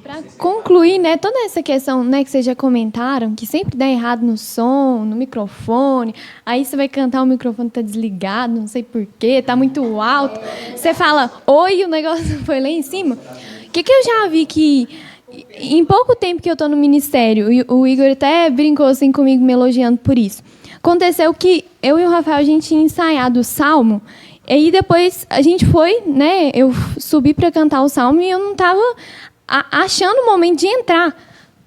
Para concluir, né, toda essa questão, né, que vocês já comentaram, que sempre dá errado no som, no microfone, aí você vai cantar, o microfone tá desligado, não sei porquê, tá muito alto. Você fala, oi, e o negócio foi lá em cima. O que eu já vi que, em pouco tempo que eu tô no ministério, e o Igor até brincou assim comigo, me elogiando por isso. Aconteceu que eu e o Rafael, a gente tinha ensaiado o Salmo, e aí depois a gente foi, né, eu subi para cantar o Salmo e eu não tava achando o momento de entrar.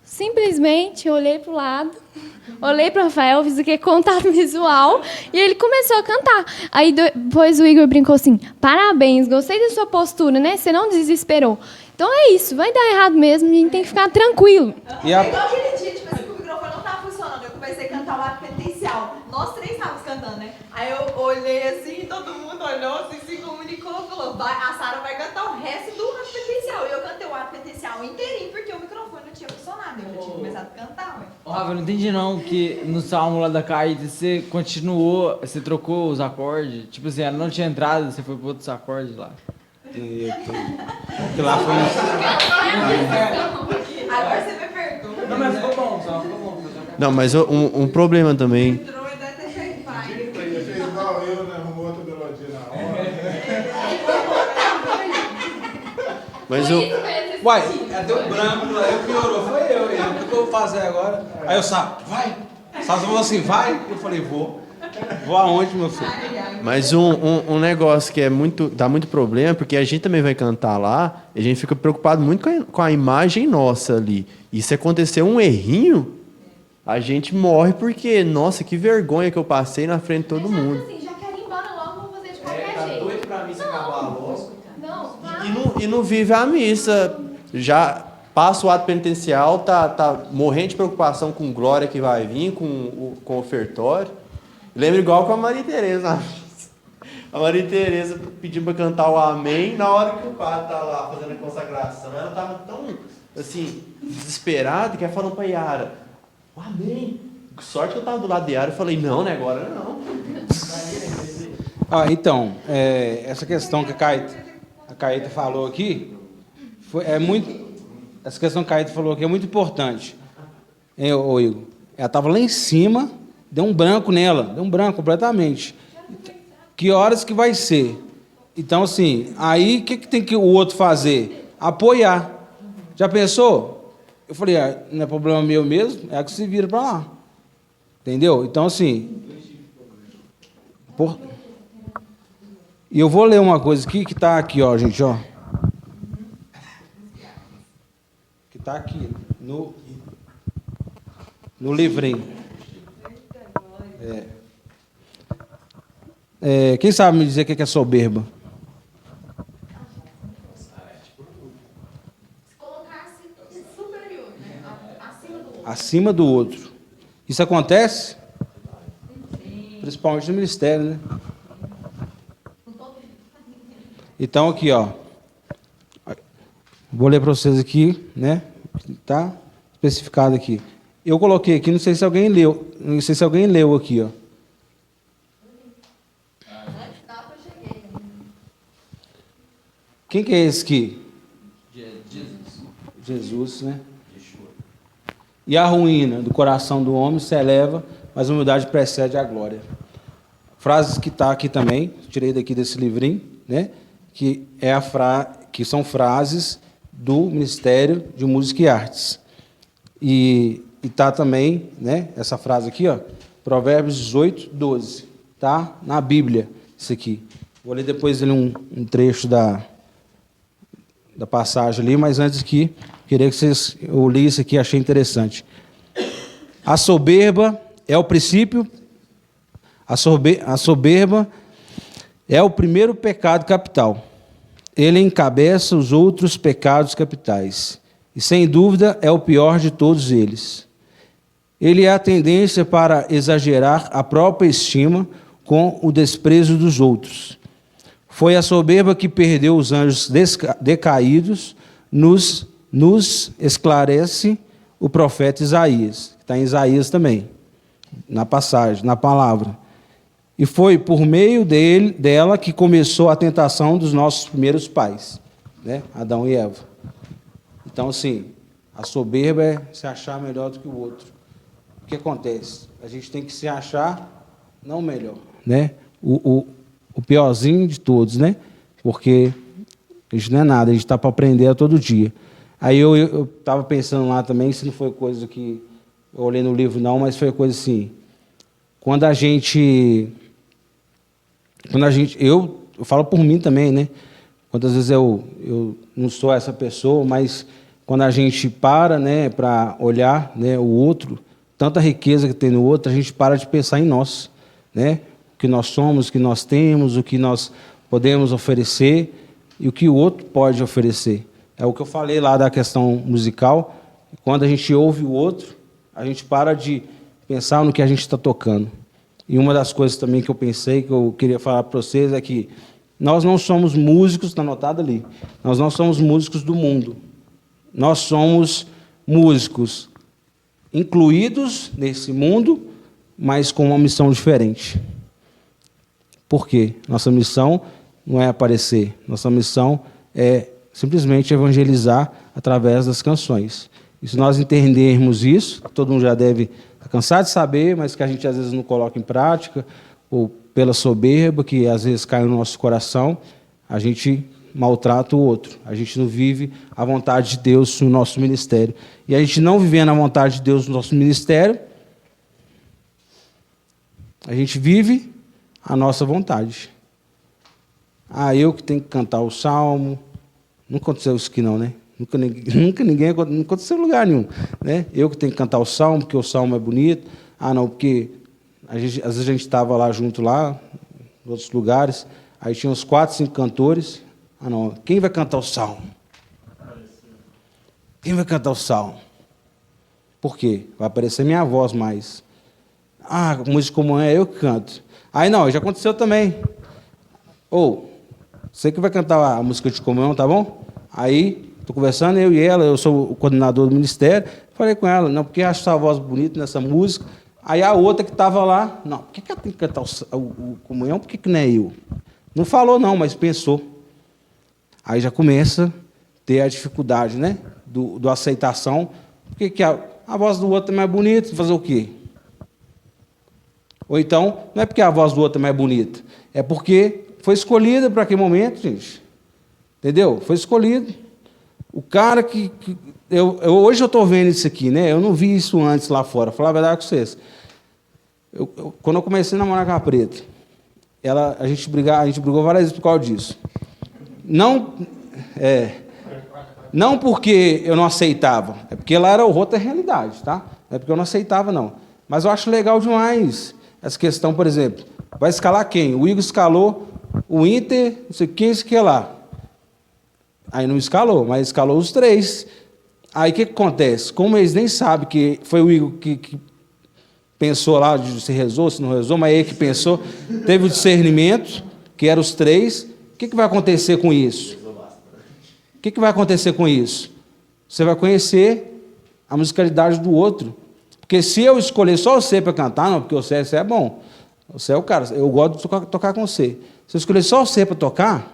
Simplesmente olhei para o lado, olhei para o Rafael, fiz aquele contato visual e ele começou a cantar. Aí depois o Igor brincou assim, parabéns, gostei da sua postura, né? Você não desesperou. Então é isso, vai dar errado mesmo, a gente tem que ficar tranquilo. É igual aquele dia, tipo assim, que o microfone não estava funcionando, eu comecei a cantar o ato penitencial. Nós três estávamos cantando, né? Aí eu olhei assim, todo mundo olhou, assim, se comunicou, falou, a Sara vai cantar o resto do ato penitencial. E eu cantei o ato penitencial inteirinho, porque o microfone não tinha funcionado, eu já tinha começado a cantar, ué. Ô, Rafa, eu não entendi não, que no salmo lá da Caída você continuou, você trocou os acordes, tipo assim, ela não tinha entrado, você foi para outros acordes lá. Que lá foi. Agora você me pergunta. Não, mas ficou bom, só ficou bom. Não, mas um problema também. Entrou e deve ter feito pai. Ele fez igual eu, né? Arrumou outra melodia na hora. Mas eu. Uai, deu branco, aí piorou, foi eu. O que eu vou fazer agora? Aí o Sá, vai. Sá falou assim, vai? Eu falei, vou. Vou aonde, meu filho? Mas um negócio que dá muito problema, porque a gente também vai cantar lá, e a gente fica preocupado muito com a imagem nossa ali. E se acontecer um errinho, a gente morre porque, nossa, que vergonha que eu passei na frente de todo mundo. Assim, já quero ir embora logo, vou fazer de qualquer Tá jeito. doido pra missa acabar logo. Não, E não vive a missa. Já passa o ato penitencial, tá morrendo de preocupação com glória que vai vir, com o ofertório. Lembra igual com a Maria Tereza. A Maria Tereza pedindo para cantar o amém, na hora que o padre tá lá fazendo a consagração, ela tava tão, assim, desesperada que ela falou para Yara, o amém. Sorte que eu tava do lado de Yara, eu falei, não, né, agora não. Então, essa questão que a Caíta falou aqui, essa questão que a Caíta falou aqui é muito importante. Ô Igor, ela estava lá em cima, deu um branco nela, deu um branco completamente. Que horas que vai ser? Então, assim, aí o que tem que o outro fazer? Apoiar. Já pensou? Eu falei, não é problema meu mesmo, é a que se vira para lá. Entendeu? Então, assim... E eu vou ler uma coisa aqui que está aqui, ó, gente, ó. Que está aqui, no livrinho. Quem sabe me dizer o que é soberba? Colocar-se superior, né? Acima do outro. Acima do outro. Isso acontece? Principalmente no ministério, né? Então, aqui, ó. Vou ler para vocês aqui, né? Tá especificado aqui. Eu coloquei aqui, não sei se alguém leu aqui, ó. Quem que é esse aqui? Jesus, né? E a ruína do coração do homem se eleva, mas a humildade precede a glória. Frases que está aqui também, tirei daqui desse livrinho, né? Que são frases do Ministério de Música e Artes. E está também, né? Essa frase aqui, ó, Provérbios 18, 12. Tá na Bíblia, isso aqui. Vou ler depois um trecho da passagem ali, mas antes aqui, queria que eu li isso aqui, achei interessante. A soberba é o princípio, a soberba é o primeiro pecado capital. Ele encabeça os outros pecados capitais. E, sem dúvida, é o pior de todos eles. Ele é a tendência para exagerar a própria estima com o desprezo dos outros. Foi a soberba que perdeu os anjos decaídos, nos esclarece o profeta Isaías, que está em Isaías também, na passagem, na palavra. E foi por meio dela que começou a tentação dos nossos primeiros pais, né? Adão e Eva. Então, assim, a soberba é se achar melhor do que o outro. O que acontece? A gente tem que se achar não melhor, né? O piorzinho de todos, né? Porque a gente não é nada, a gente está para aprender a todo dia. Aí eu estava pensando lá também, se não foi coisa que eu olhei no livro não, mas foi coisa assim, quando a gente eu falo por mim também, né? Quantas vezes eu não sou essa pessoa, mas quando a gente para, né, para olhar, né, o outro, tanta riqueza que tem no outro, a gente para de pensar em nós, né? O que nós somos, o que nós temos, o que nós podemos oferecer e o que o outro pode oferecer. É o que eu falei lá da questão musical. Quando a gente ouve o outro, a gente para de pensar no que a gente está tocando. E uma das coisas também que eu pensei, que eu queria falar para vocês, é que nós não somos músicos, está anotado ali, nós não somos músicos do mundo. Nós somos músicos incluídos nesse mundo, mas com uma missão diferente. Por quê? Nossa missão não é aparecer, nossa missão é simplesmente evangelizar através das canções. E se nós entendermos isso, todo mundo já deve estar cansado de saber, mas que a gente às vezes não coloca em prática, ou pela soberba que às vezes cai no nosso coração, a gente maltrata o outro. A gente não vive a vontade de Deus no nosso ministério. E a gente não vivendo a vontade de Deus no nosso ministério, a gente vive a nossa vontade. Eu que tenho que cantar o salmo. Não aconteceu isso aqui não, né? Nunca ninguém, não aconteceu em lugar nenhum, né? Eu que tenho que cantar o salmo, porque o salmo é bonito. Não, porque às vezes a gente estava lá junto, lá, em outros lugares, aí tinha uns 4, 5 cantores. Não, quem vai cantar o salmo? Quem vai cantar o salmo? Por quê? Vai aparecer minha voz mais. Música como é, eu que canto. Aí não, já aconteceu também. Você que vai cantar a música de comunhão, tá bom? Aí, estou conversando, eu e ela, eu sou o coordenador do ministério, falei com ela, não, porque acho sua voz bonita nessa música. Aí a outra que estava lá, não, por que ela tem que cantar o comunhão, por que não é eu? Não falou não, mas pensou. Aí já começa a ter a dificuldade, né, do aceitação, porque que a voz do outro é mais bonita, fazer o quê? Ou então, não é porque a voz do outro é mais bonita, é porque foi escolhida para aquele momento, gente. Entendeu? Foi escolhido. O cara que hoje eu estou vendo isso aqui, né? Eu não vi isso antes lá fora, vou falar a verdade com vocês. Quando eu comecei a namorar com a Preta, a gente brigou várias vezes por causa disso. Não porque eu não aceitava, é porque lá era outra realidade, tá? Não é porque eu não aceitava, não. Mas eu acho legal demais essa questão, por exemplo, vai escalar quem? O Igor escalou o Inter, não sei quem, isso que lá. Aí não escalou, mas escalou os 3. Aí o que acontece? Como eles nem sabem que foi o Igor que pensou lá, se rezou, se não rezou, mas ele que pensou, teve o discernimento, que eram os 3. O que vai acontecer com isso? O que vai acontecer com isso? Você vai conhecer a musicalidade do outro. Porque se eu escolher só você para cantar, não, porque você é bom. Você é o cara, eu gosto de tocar com você. Se eu escolher só você para tocar,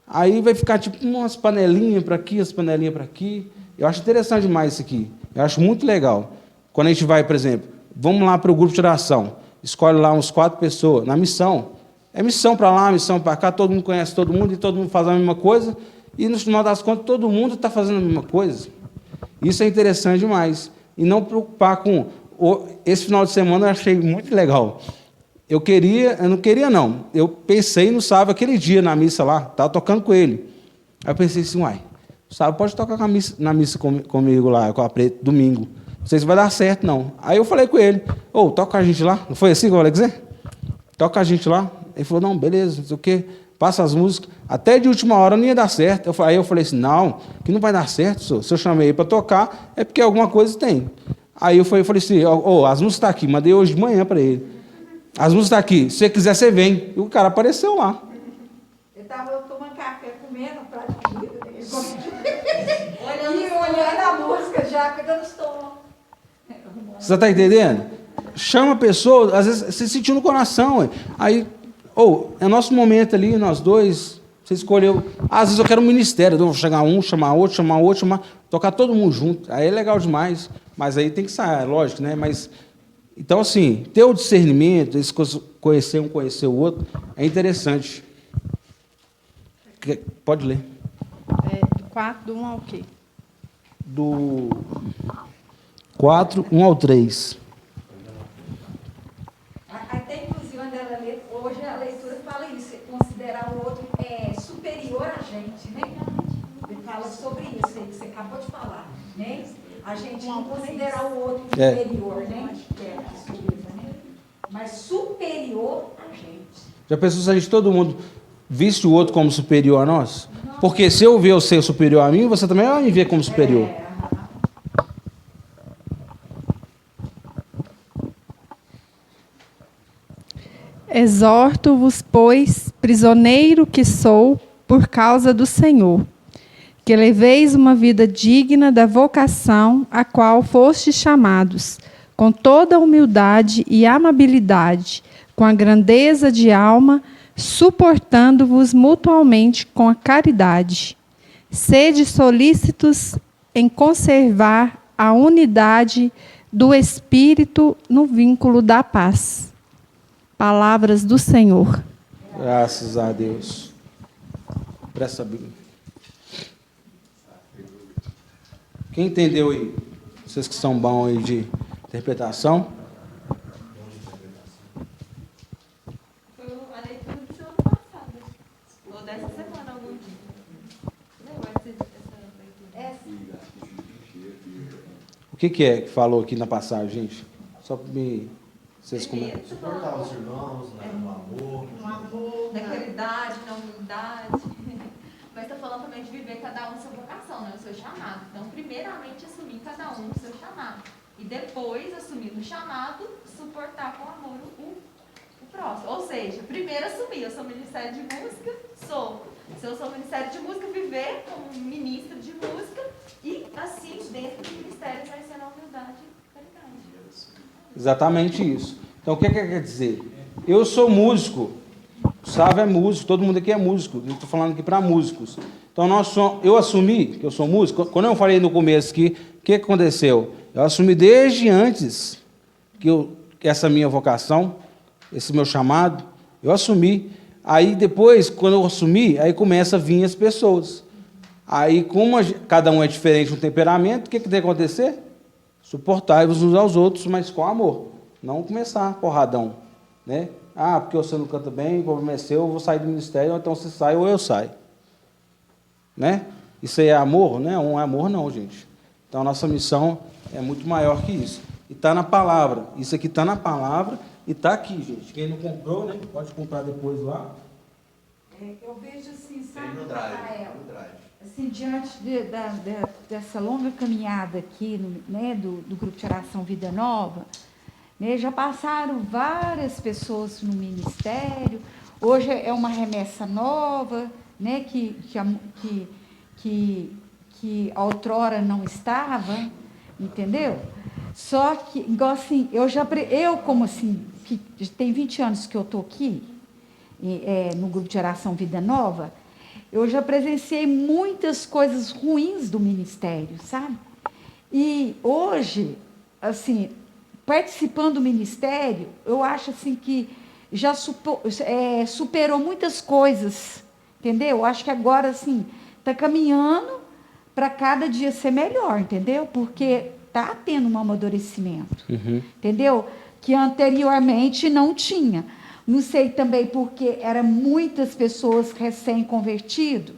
aí vai ficar tipo umas panelinhas para aqui, umas panelinhas para aqui. Eu acho interessante demais isso aqui. Eu acho muito legal. Quando a gente vai, por exemplo, vamos lá para o grupo de oração, escolhe lá uns 4 pessoas, na missão. É missão para lá, missão para cá, todo mundo conhece todo mundo e todo mundo faz a mesma coisa. E no final das contas, todo mundo está fazendo a mesma coisa. Isso é interessante demais. E não preocupar com... Esse final de semana eu achei muito legal. Eu não queria não. Eu pensei no sábado, aquele dia na missa lá, estava tocando com ele. Aí eu pensei assim, o sábado pode tocar na missa comigo lá, com a Preta, domingo. Não sei se vai dar certo, não. Aí eu falei com ele, toca com a gente lá. Não foi assim que eu falei dizer? Toca com a gente lá. Ele falou, não, beleza, não sei o quê. Passa as músicas. Até de última hora não ia dar certo. Aí eu falei assim, não, que não vai dar certo, senhor. Se eu chamei ele para tocar, é porque alguma coisa tem. Aí eu falei assim, as músicas estão aqui, mandei hoje de manhã para ele. As músicas estão aqui, se você quiser, você vem. E o cara apareceu lá. Eu estava tomando café, comendo, praticamente. Olhando a música já, pegando os tons. Você está entendendo? Chama a pessoa, às vezes você sentiu no coração. Aí, é nosso momento ali, nós dois, Você escolheu. Às vezes eu quero um ministério, eu vou chegar um, chamar outro, tocar todo mundo junto. Aí é legal demais, mas aí tem que sair, lógico, né? Mas, então, assim, ter o discernimento, esse conhecer um, conhecer o outro, é interessante. Pode ler. Do 4, do 1 ao quê? Do 4, 1 ao 3. Até, inclusive, quando ela lê, hoje a leitura fala isso, considerar o outro superior a gente, né? Ele fala sobre isso aí que você acabou de falar, né? A gente não considerar o outro superior, né? Que é a natureza, né? Mas superior a gente. Já pensou se a gente, todo mundo, visse o outro como superior a nós? Porque se eu ver você superior a mim, você também vai me ver como superior. Exorto-vos, pois, prisioneiro que sou, por causa do Senhor, que leveis uma vida digna da vocação a qual fostes chamados, com toda humildade e amabilidade, com a grandeza de alma, suportando-vos mutualmente com a caridade. Sede solícitos em conservar a unidade do Espírito no vínculo da paz. Palavras do Senhor. Graças a Deus. Presta a Bíblia. Quem entendeu aí? Vocês que são bons aí de interpretação? Foi a leitura do semana passada. Ou dessa semana, algum dia. Não, vai ser essa leitura. O que é que falou aqui na passagem, gente? Só para vocês comentarem. Suportar os irmãos, né, no amor. Na caridade, na humildade. Mas está falando também de viver cada um a sua vocação, né? O seu chamado. Então, primeiramente, assumir cada um o seu chamado. E depois, assumindo o chamado, suportar com amor o próximo. Ou seja, primeiro assumir, eu sou ministério de música, se eu sou ministério de música, viver como ministro de música e, assim, dentro do ministério, vai ser na humildade e caridade. Exatamente isso. Então, o que quer dizer? Eu sou músico. O Sávio é músico, todo mundo aqui é músico. Eu estou falando aqui para músicos. Então, eu assumi que eu sou músico. Quando eu falei no começo que o que aconteceu? Eu assumi desde antes que essa minha vocação, esse meu chamado, eu assumi. Aí, depois, quando eu assumi, aí começa a vir as pessoas. Aí, como cada um é diferente no temperamento, o que tem que acontecer? Suportai-vos uns aos outros, mas com amor. Não começar porradão, né? Ah, porque você não canta bem, o problema é seu, eu vou sair do ministério, ou então você sai ou eu saio. Né? Isso aí é amor? Não é amor não, gente. Então, a nossa missão é muito maior que isso. E está na palavra. Isso aqui está na palavra e está aqui, gente. Quem não comprou, né, pode comprar depois lá. Eu vejo assim, sabe, No drive, Rafael? no drive. Assim, diante dessa longa caminhada aqui, né, do Grupo de Oração Vida Nova, né, já passaram várias pessoas no ministério. Hoje é uma remessa nova, né, que outrora não estava, entendeu? Só que, igual assim, eu como assim, que tem 20 anos que eu estou aqui, no Grupo de Oração Vida Nova, eu já presenciei muitas coisas ruins do ministério, sabe? E hoje, assim, participando do ministério, eu acho assim que já superou muitas coisas, entendeu? Eu acho que agora, assim, está caminhando para cada dia ser melhor, entendeu? Porque está tendo um amadurecimento, entendeu? Que anteriormente não tinha. Não sei também porque eram muitas pessoas recém-convertidas,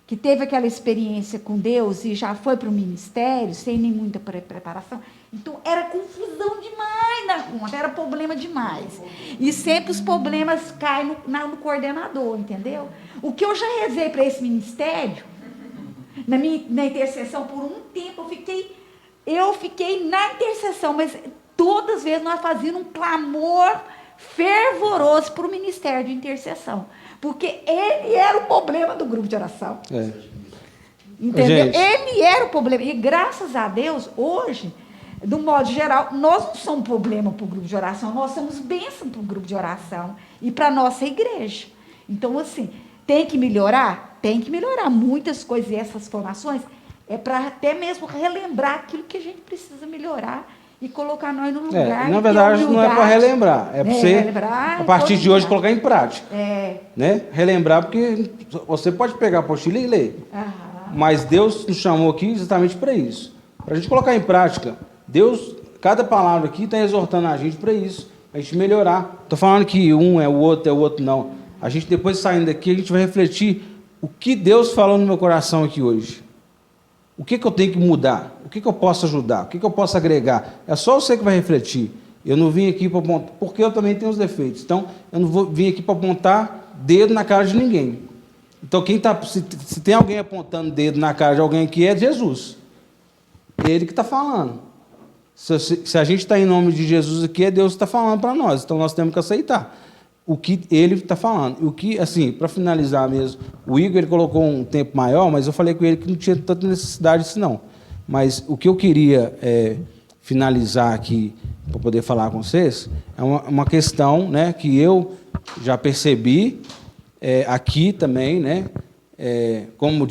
que teve aquela experiência com Deus e já foi para o ministério, sem nem muita preparação. Então, era confusão demais na conta, era problema demais. E sempre os problemas caem no coordenador, entendeu? O que eu já rezei para esse ministério, na intercessão, por um tempo, eu fiquei na intercessão, mas todas as vezes nós fazíamos um clamor fervoroso para o ministério de intercessão, porque ele era o problema do grupo de oração. Entendeu? Gente. Ele era o problema. E graças a Deus, hoje, do modo geral, nós não somos problema para o grupo de oração, nós somos bênção para o grupo de oração e para a nossa igreja. Então, assim, Tem que melhorar? Tem que melhorar muitas coisas. E essas formações é para até mesmo relembrar aquilo que a gente precisa melhorar e colocar nós no lugar. Na verdade, não é para relembrar, é para você, relembrar, a partir de hoje, colocar em prática. É. Né? Relembrar, porque você pode pegar a apostila e ler. Mas Deus nos chamou aqui exatamente para isso. Para a gente colocar em prática. Deus, cada palavra aqui está exortando a gente para isso. A gente melhorar. Estou falando que um é o outro não. A gente depois saindo daqui, a gente vai refletir o que Deus falou no meu coração aqui hoje. O que eu tenho que mudar? O que eu posso ajudar? O que eu posso agregar? É só você que vai refletir. Eu não vim aqui para apontar, porque eu também tenho os defeitos. Então, eu não vim aqui para apontar dedo na cara de ninguém. Então, se tem alguém apontando dedo na cara de alguém aqui, é Jesus. Ele que está falando. Se a gente está em nome de Jesus aqui, é Deus que está falando para nós. Então, nós temos que aceitar o que ele está falando. O que, assim, para finalizar mesmo, o Igor ele colocou um tempo maior, mas eu falei com ele que não tinha tanta necessidade disso, não. Mas o que eu queria finalizar aqui, para poder falar com vocês, é uma questão, né, que eu já percebi aqui também, né, como eu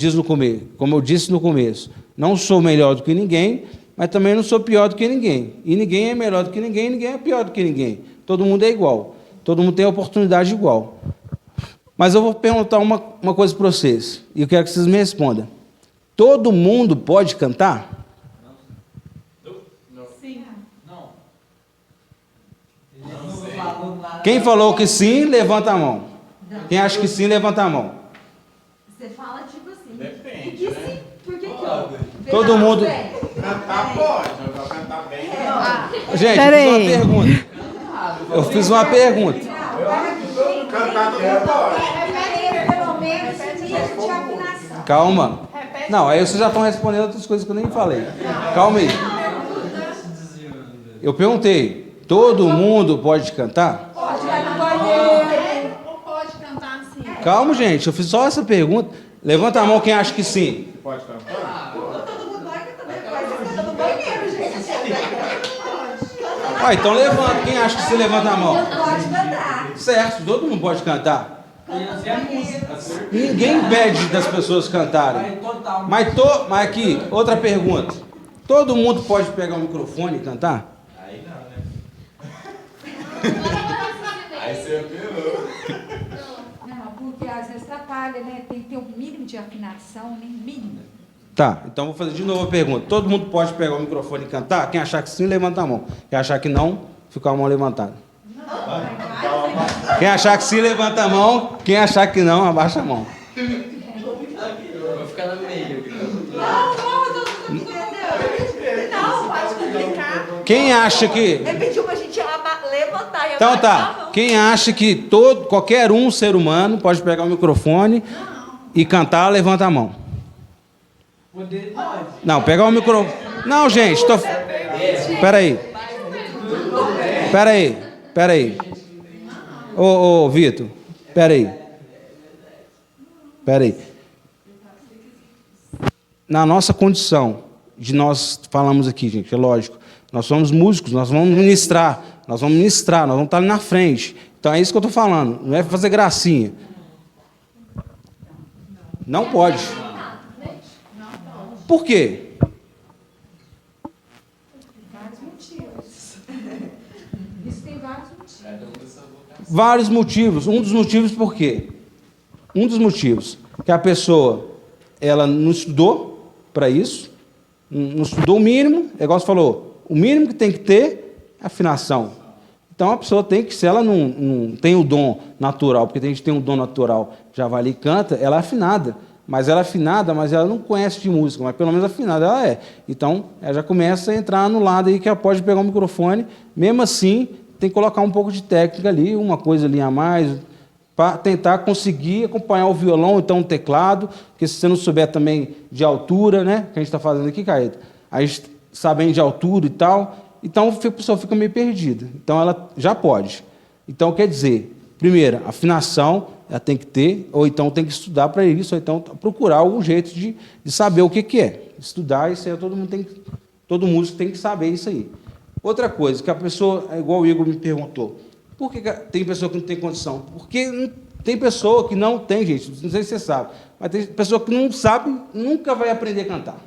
disse no começo, não sou melhor do que ninguém, mas também não sou pior do que ninguém. E ninguém é melhor do que ninguém, ninguém é pior do que ninguém. Todo mundo é igual. Todo mundo tem a oportunidade igual. Mas eu vou perguntar uma coisa para vocês, e eu quero que vocês me respondam. Todo mundo pode cantar? Sim. Quem falou que sim, levanta a mão. Quem acha que sim, levanta a mão. Você fala tipo assim. Depende, Que né? sim? Por que eu? Todo mundo... Cantar pode, mas vai cantar bem. Gente, eu fiz uma pergunta. Cantar todo mundo pode. Pelo menos dia de afinação. Calma. Não, aí vocês já estão respondendo outras coisas que eu nem falei. Calma aí. Eu perguntei, todo mundo pode cantar? Ou pode cantar assim? Calma, gente, eu fiz só essa pergunta. Levanta a mão quem acha que sim. Pode cantar? Todo mundo vai cantar, vai ser no banheiro, gente. Então levanta, quem acha que sim, levanta a mão. Pode cantar. Certo, todo mundo pode cantar. Ninguém impede das pessoas cantarem. Mas aqui, outra pergunta. Todo mundo pode pegar o microfone e cantar? Aí não, né? Aí você apelou. Não, porque às vezes atrapalha, né? Tem que ter um mínimo de afinação, né? Mínimo. Tá, então vou fazer de novo a pergunta. Todo mundo pode pegar o microfone e cantar? Quem achar que sim, levanta a mão. Quem achar que não, fica a mão levantada. Quem achar que sim, levanta a mão. Quem achar que não, abaixa a mão. Vou ficar no meio. Não, pode complicar. Quem acha que... Ele pediu pra gente levantar e Então abaixar a tá, mão. quem acha que qualquer ser humano pode pegar o microfone e cantar, levanta a mão. Não, pegar o microfone... Não, gente, Peraí. Ô, Vitor, peraí. Na nossa condição, nós falamos aqui, gente, é lógico, nós somos músicos, nós vamos ministrar, nós vamos estar ali na frente. Então é isso que eu estou falando, não é fazer gracinha. Não pode. Por quê? Isso tem vários motivos. Vários motivos. Um dos motivos por quê? Um dos motivos que a pessoa ela não estudou para isso, não estudou o mínimo, é igual você falou, o mínimo que tem que ter é afinação. Então a pessoa tem que, se ela não tem o dom natural, porque tem gente que tem um dom natural, já vai ali e canta, ela é afinada. Mas ela é afinada, mas ela não conhece de música, mas pelo menos afinada ela é. Então, ela já começa a entrar no lado aí que ela pode pegar o microfone, mesmo assim, tem que colocar um pouco de técnica ali, uma coisa ali a mais, para tentar conseguir acompanhar o violão, então o teclado, porque se você não souber também de altura, né, que a gente está fazendo aqui, Caeta, a gente sabendo de altura e tal, então a pessoa fica meio perdida. Então, ela já pode. Então, quer dizer, primeiro, afinação, ela tem que ter, ou então tem que estudar para isso, ou então procurar algum jeito de saber o que é. Estudar, isso aí todo músico tem que saber isso aí. Outra coisa, que a pessoa, igual o Igor me perguntou, por que tem pessoa que não tem condição? Porque Tem pessoa que não tem, gente, não sei se você sabe, mas tem pessoa que não sabe, nunca vai aprender a cantar.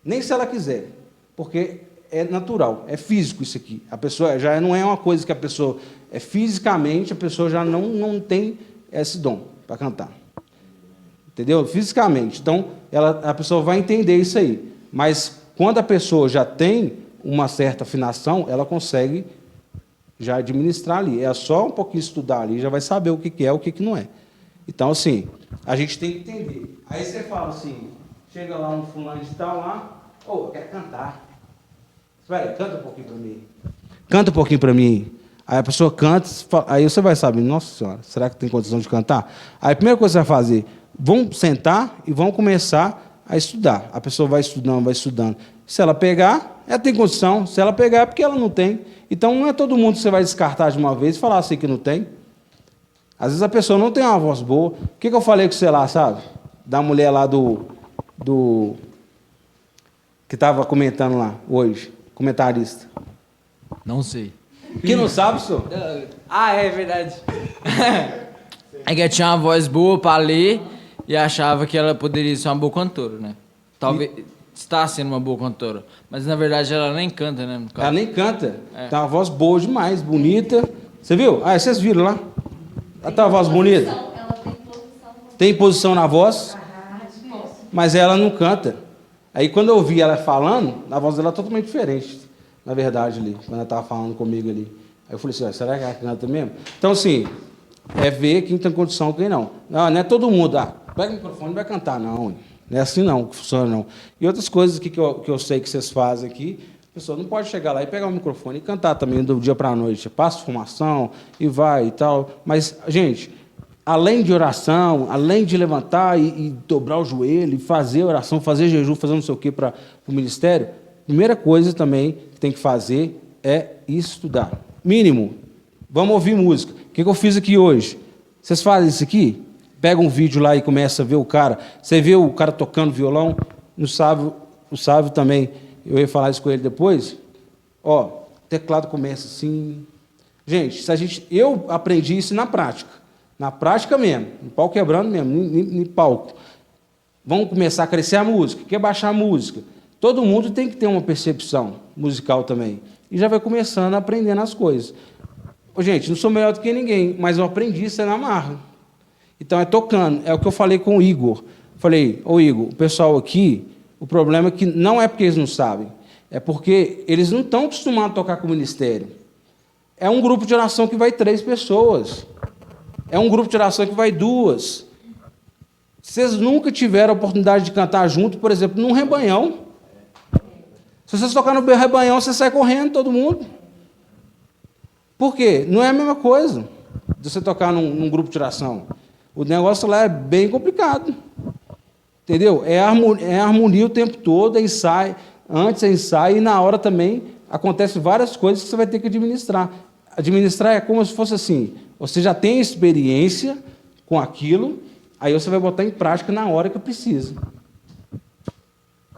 Nem se ela quiser, porque é natural, é físico isso aqui. A pessoa já não é uma coisa que a pessoa, fisicamente, a pessoa já não tem esse dom para cantar. Entendeu? Fisicamente. Então, a pessoa vai entender isso aí. Mas, quando a pessoa já tem uma certa afinação, ela consegue já administrar ali. É só um pouquinho estudar ali, já vai saber o que é e o que não é. Então, assim, a gente tem que entender. Aí você fala assim, chega lá um fulano de tal lá, eu quero cantar. Espera aí, canta um pouquinho para mim. Canta um pouquinho para mim. Aí a pessoa canta, aí você vai saber, nossa senhora, será que tem condição de cantar? Aí a primeira coisa que você vai fazer, vão sentar e vão começar a estudar. A pessoa vai estudando, vai estudando. Se ela pegar, ela tem condição. Se ela pegar, é porque ela não tem. Então, não é todo mundo que você vai descartar de uma vez e falar assim que não tem. Às vezes a pessoa não tem uma voz boa. O que eu falei com você lá, sabe? Da mulher lá que estava comentando lá hoje, comentarista. Não sei. Que não sabe, senhor? Ah, é verdade. É que ela tinha uma voz boa para ler e achava que ela poderia ser uma boa cantora, né? Talvez está sendo uma boa cantora, mas na verdade ela nem canta, né? Ela nem canta. Tem uma voz boa demais, bonita. Você viu? Ah, vocês viram lá? Ela tem uma voz bonita. Ela tem posição. Tem posição na voz, mas ela não canta. Aí quando eu ouvi ela falando, a voz dela é totalmente diferente, na verdade, ali, quando ela estava falando comigo ali. Aí eu falei assim, será que ela canta mesmo? Então, assim, é ver quem tem condição e quem não. Não é todo mundo, pega o microfone e vai cantar, não. Não é assim não, que funciona não. E outras coisas que eu sei que vocês fazem aqui, a pessoa não pode chegar lá e pegar o microfone e cantar também do dia para a noite. Passa formação e vai e tal. Mas, gente, além de oração, além de levantar e dobrar o joelho, e fazer oração, fazer jejum, fazer não sei o que para o ministério, a primeira coisa também que tem que fazer é estudar. Mínimo. Vamos ouvir música. O que eu fiz aqui hoje? Vocês fazem isso aqui? Pega um vídeo lá e começa a ver o cara. Você vê o cara tocando violão, o Sávio também, eu ia falar isso com ele depois. Ó, o teclado começa assim. Gente, eu aprendi isso na prática. Na prática mesmo, no pau quebrando mesmo, em palco. Vamos começar a crescer a música, quer baixar a música. Todo mundo tem que ter uma percepção musical também. E já vai começando a aprender as coisas. Gente, não sou melhor do que ninguém, mas eu aprendi isso na marra. Então, é tocando. É o que eu falei com o Igor. Falei, Igor, o pessoal aqui, o problema é que não é porque eles não sabem, é porque eles não estão acostumados a tocar com o ministério. É um grupo de oração que vai 3 pessoas. É um grupo de oração que vai 2. Vocês nunca tiveram a oportunidade de cantar junto, por exemplo, num rebanhão. Se vocês tocar no rebanhão, você sai correndo, todo mundo. Por quê? Não é a mesma coisa de você tocar num grupo de oração. O negócio lá é bem complicado. Entendeu? É harmonia o tempo todo, é ensaio, antes é ensaio, e na hora também acontecem várias coisas que você vai ter que administrar. Administrar é como se fosse assim, você já tem experiência com aquilo, aí você vai botar em prática na hora que precisa.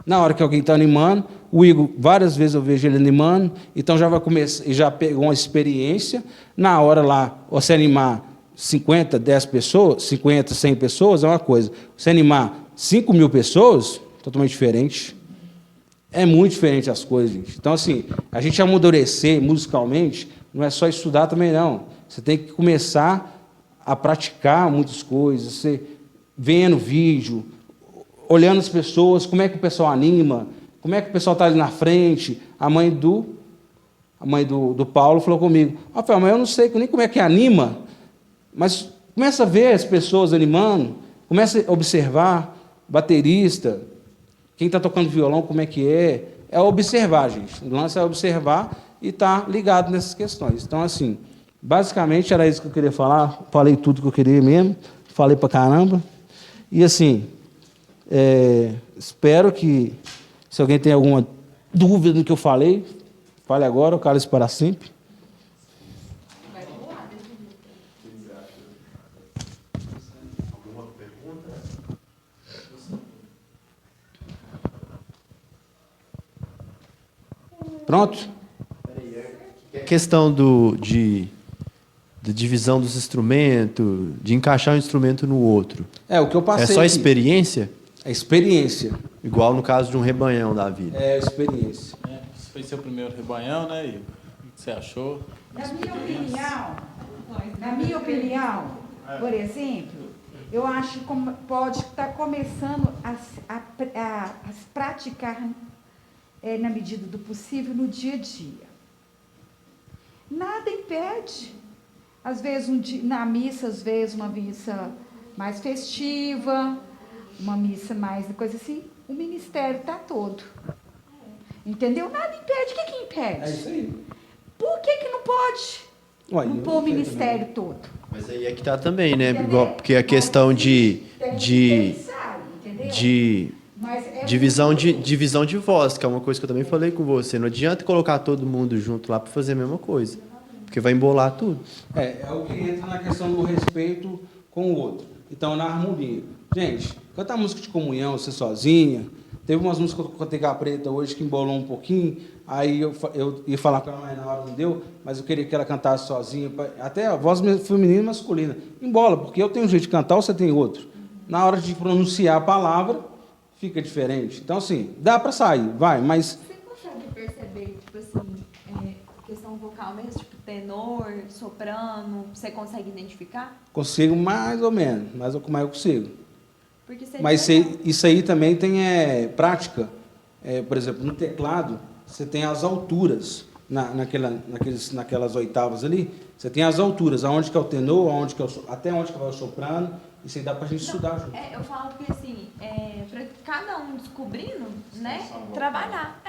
Na hora que alguém está animando, o Igor, várias vezes eu vejo ele animando, então já vai começar, já pegou uma experiência, na hora lá, você animar 50, 10 pessoas, 50, 100 pessoas, é uma coisa. Você animar 5.000 pessoas, totalmente diferente. É muito diferente as coisas, gente. Então, assim, a gente amadurecer musicalmente, não é só estudar também, não. Você tem que começar a praticar muitas coisas, você vendo vídeo, olhando as pessoas, como é que o pessoal anima, como é que o pessoal está ali na frente. A mãe do Paulo falou comigo, Rafael, mas eu não sei nem como é que anima, mas começa a ver as pessoas animando, começa a observar, baterista, quem está tocando violão, como é que é observar, gente. O lance é observar e estar ligado nessas questões. Então, assim, basicamente era isso que eu queria falar, falei tudo que eu queria mesmo, falei pra caramba, e assim, espero que, se alguém tem alguma dúvida do que eu falei, fale agora, eu calo isso para sempre. Pronto? A questão de da divisão dos instrumentos, de encaixar um instrumento no outro. O que eu passei É só aqui. experiência? É experiência. Igual no caso de um rebanhão da vida. É experiência. Esse foi seu primeiro rebanhão, né, Igor? O que você achou? Na minha opinião, por exemplo, eu acho que pode estar começando a praticar, na medida do possível, no dia a dia. Nada impede. Às vezes, na missa, às vezes, uma missa mais festiva, uma missa mais coisa assim, o ministério está todo. Entendeu? Nada impede. O que impede? É isso aí. Por que não pode? Ué, Não pôr o ministério todo. Mas aí é que tá também, né? Igual, porque a questão de divisão de voz, que é uma coisa que eu também falei com você. Não adianta colocar todo mundo junto lá para fazer a mesma coisa, porque vai embolar tudo. É o que entra na questão do respeito com o outro. Então, na harmonia. Gente, cantar música de comunhão, você sozinha. Teve umas músicas que eu cantei com a Preta hoje que embolou um pouquinho. Aí eu ia falar com ela, mas na hora não deu. Mas eu queria que ela cantasse sozinha. Até a voz feminina e masculina. Embola, porque eu tenho um jeito de cantar, você tem outro. Na hora de pronunciar a palavra, fica diferente. Então, assim, dá para sair, vai, mas... Você consegue perceber, tipo assim, questão vocal mesmo, tipo tenor, soprano, você consegue identificar? Consigo mais ou menos, mas eu consigo. Porque seria Mas legal. isso aí também tem prática. Por exemplo, no teclado, você tem as alturas. Naquelas oitavas ali, você tem as alturas, aonde que é o tenor, até onde que vai o soprano. Isso aí dá pra gente estudar junto. Eu falo porque assim, pra cada um descobrindo, né, trabalhar.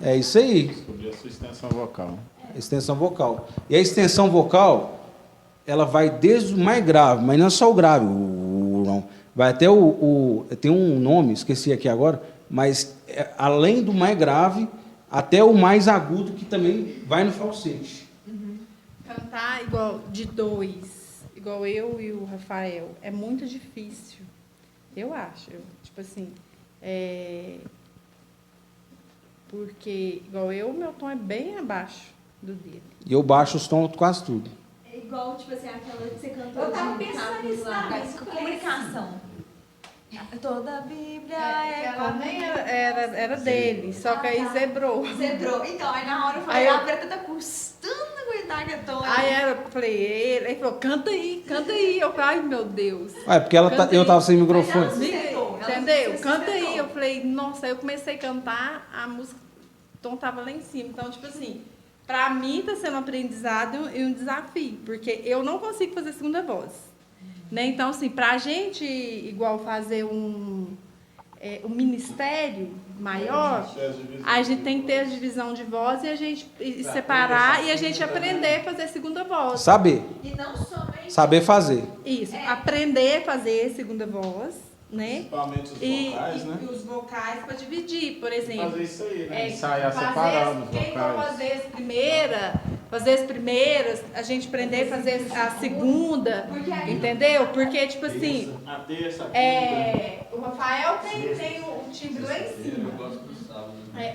É isso aí. Descobrir a sua extensão vocal. Extensão vocal. E a extensão vocal, ela vai desde o mais grave, mas não é só o grave, não. Vai até tem um nome, esqueci aqui agora, mas além do mais grave, até o mais agudo, que também vai no falsete. Cantar igual de dois, igual eu e o Rafael, é muito difícil. Eu acho. Tipo assim, porque, igual eu, meu tom é bem abaixo do dele. E eu baixo os tons quase tudo. É igual, tipo assim, aquela que você cantou Eu tava de pensando nisso também, comunicação. Toda a Bíblia Ela nem era dele, só que aí zebrou. Zebrou. Então, aí na hora eu falei, Aí a Preta tá custando aguentar a gatona. Aí eu falei, ele falou, canta aí. Eu falei, ai meu Deus. Porque eu tava sem microfone. Entendeu? Canta aí. Eu falei, nossa, aí eu comecei a cantar, a música, o tom tava lá em cima. Então, tipo assim, pra mim tá sendo um aprendizado e um desafio, porque eu não consigo fazer segunda voz. Né? Então, assim, pra gente, igual fazer um ministério maior, a gente tem que ter a divisão de voz e a gente separar e a gente aprender a fazer segunda voz. Saber. E não somente... Saber fazer. Isso, aprender a fazer segunda voz, né? Principalmente os vocais, né? E os vocais para dividir, por exemplo. Fazer isso aí, né? Ensaiar fazer separando os quem for vocais. fazer as primeiras, a gente aprender a fazer a segunda, entendeu? Porque, tipo assim, A terça, a quinta. o Rafael tem o timbre lá em cima.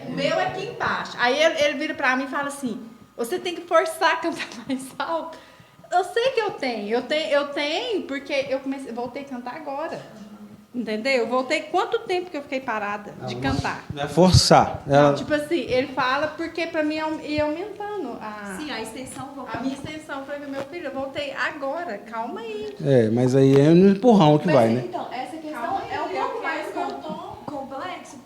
O meu é aqui embaixo. Aí ele vira pra mim e fala assim, você tem que forçar a cantar mais alto. Eu sei que eu tenho, porque voltei a cantar agora. Entendeu? Quanto tempo que eu fiquei parada de cantar? Não é forçar. Não, tipo assim, ele fala porque pra mim ia aumentando Sim, a extensão vocal. a minha extensão. Eu falei, meu filho, eu voltei agora, calma aí. Mas aí é no empurrão que vai, né? Então, essa questão Calma aí, é um eu pouco mais quero tom complexo.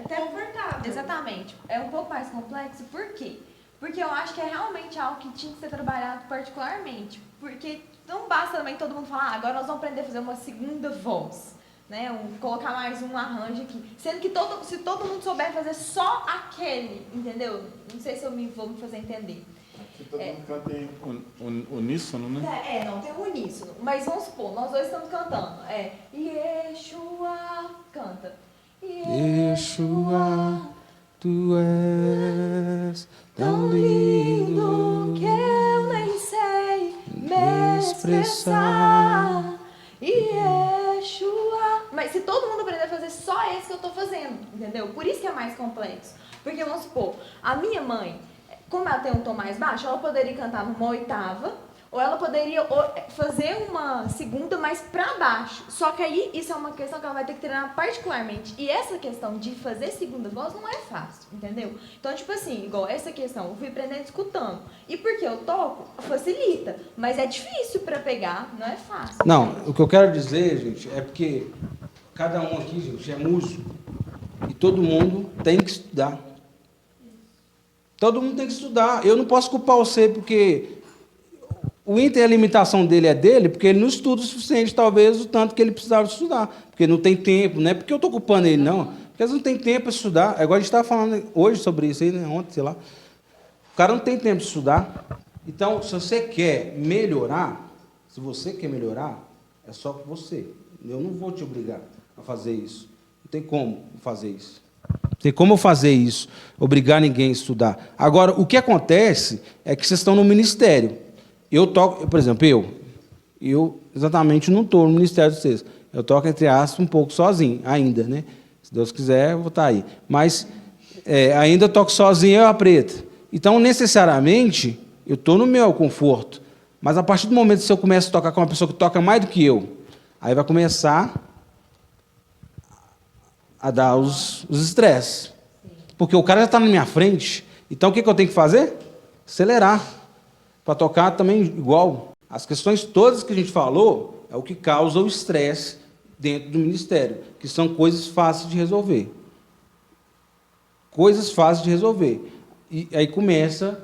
Até confortável. Exatamente. É um pouco mais complexo, por quê? Porque eu acho que é realmente algo que tinha que ser trabalhado particularmente. Porque não basta também todo mundo falar, agora nós vamos aprender a fazer uma segunda voz. Né, colocar mais um arranjo aqui. Sendo que se todo mundo souber fazer só aquele, entendeu? Não sei se eu vou me fazer entender. Aqui todo mundo canta em uníssono, né? Não, tem um uníssono. Mas vamos supor, nós dois estamos cantando. Yeshua, canta. Yeshua, tu és tão lindo que eu nem sei me expressar. Yeshua. Mas se todo mundo aprender a fazer só esse que eu tô fazendo, entendeu? Por isso que é mais complexo. Porque, vamos supor, a minha mãe, como ela tem um tom mais baixo, ela poderia cantar numa oitava, Ou ela poderia fazer uma segunda mais pra baixo. Só que aí isso é uma questão que ela vai ter que treinar particularmente. E essa questão de fazer segunda voz não é fácil, entendeu? Então, tipo assim, igual essa questão, eu fui aprendendo escutando. E porque eu toco, facilita. Mas é difícil pra pegar, não é fácil. Não, o que eu quero dizer, gente, é porque cada um aqui, gente, é músico. E todo mundo tem que estudar. Todo mundo tem que estudar. Eu não posso culpar você porque o Inter, a limitação dele é dele, porque ele não estuda o suficiente, talvez, o tanto que ele precisava estudar. Porque não tem tempo, não é porque eu estou culpando ele, não. Porque eles não têm tempo para estudar. É igual a gente estava falando hoje sobre isso aí, né? Ontem, sei lá. O cara não tem tempo de estudar. Então, se você quer melhorar, é só com você. Eu não vou te obrigar a fazer isso. Não tem como fazer isso. Não tem como eu fazer isso, obrigar ninguém a estudar. Agora, o que acontece é que vocês estão no ministério. Eu toco, por exemplo, eu exatamente não estou no ministério de vocês. Eu toco, entre aspas, um pouco sozinho, ainda, né? Se Deus quiser, eu vou estar aí. Mas ainda toco sozinho, eu aprendo. Então, necessariamente, eu estou no meu conforto. Mas a partir do momento que eu começo a tocar com uma pessoa que toca mais do que eu, aí vai começar a dar os estresses. Porque o cara já está na minha frente. Então, o que eu tenho que fazer? Acelerar. Para tocar também igual. As questões todas que a gente falou é o que causa o estresse dentro do ministério, que são coisas fáceis de resolver. Coisas fáceis de resolver. E aí começa...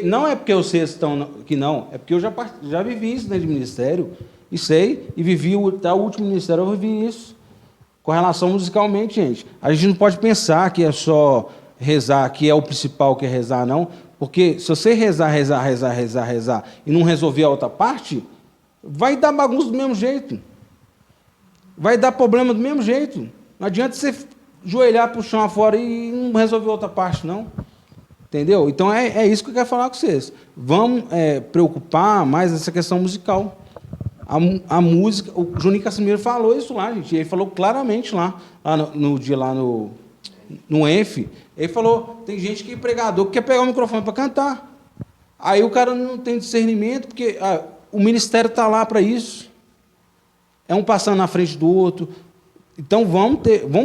não é porque vocês estão aqui, não. É porque eu já vivi isso dentro do ministério, e sei, e vivi até o último ministério, eu vivi isso. Com relação musicalmente, gente. A gente não pode pensar que é só rezar, que é o principal que é rezar, não. Porque se você rezar e não resolver a outra parte, vai dar bagunça do mesmo jeito. Vai dar problema do mesmo jeito. Não adianta você joelhar para o chão afora e não resolver a outra parte, não. Entendeu? Então é isso que eu quero falar com vocês. Vamos preocupar mais nessa questão musical. A música, o Juninho Casimiro falou isso lá, gente. Ele falou claramente lá no dia lá no ENF. Ele falou, tem gente que é pregador que quer pegar o microfone para cantar. Aí o cara não tem discernimento, porque o ministério está lá para isso. É um passando na frente do outro. Então vamos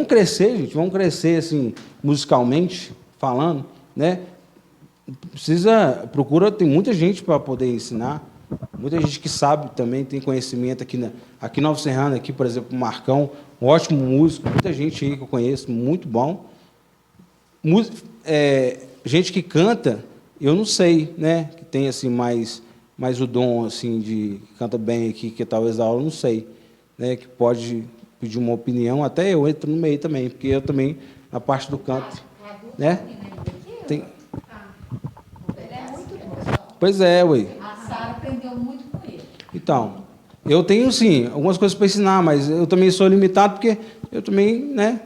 crescer, gente, vamos crescer assim, musicalmente falando, né? Procura, tem muita gente para poder ensinar, muita gente que sabe também, tem conhecimento aqui Nova Serrana, aqui, por exemplo, o Marcão, um ótimo músico, muita gente aí que eu conheço, muito bom. Gente que canta, eu não sei, né? Que tem assim mais o dom assim que canta bem aqui, que talvez a aula, não sei, né? Que pode pedir uma opinião, até eu entro no meio também, porque eu também na parte do canto, né? Tem. Pois é, ué. A Sara aprendeu muito com ele. Então, eu tenho sim algumas coisas para ensinar, mas eu também sou limitado porque eu também, né?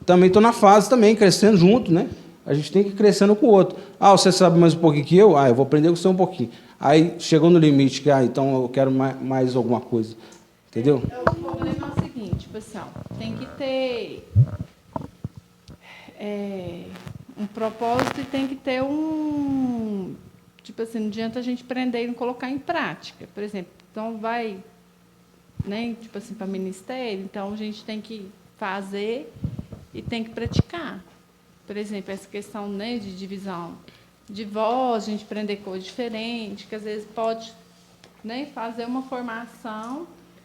Também estou na fase também, crescendo junto, né? A gente tem que ir crescendo com o outro. Você sabe mais um pouquinho que eu? Eu vou aprender com você um pouquinho. Aí chegou no limite que, então eu quero mais alguma coisa. Entendeu? O problema é o seguinte, tipo assim, tem que ter um propósito e tem que ter um... Tipo assim, não adianta a gente aprender e não colocar em prática. Por exemplo, então vai, né, tipo assim, para ministério, então a gente tem que fazer e tem que praticar. Por exemplo, essa questão, né, de divisão de voz, a gente aprender coisas diferentes, que às vezes pode, né, fazer uma formação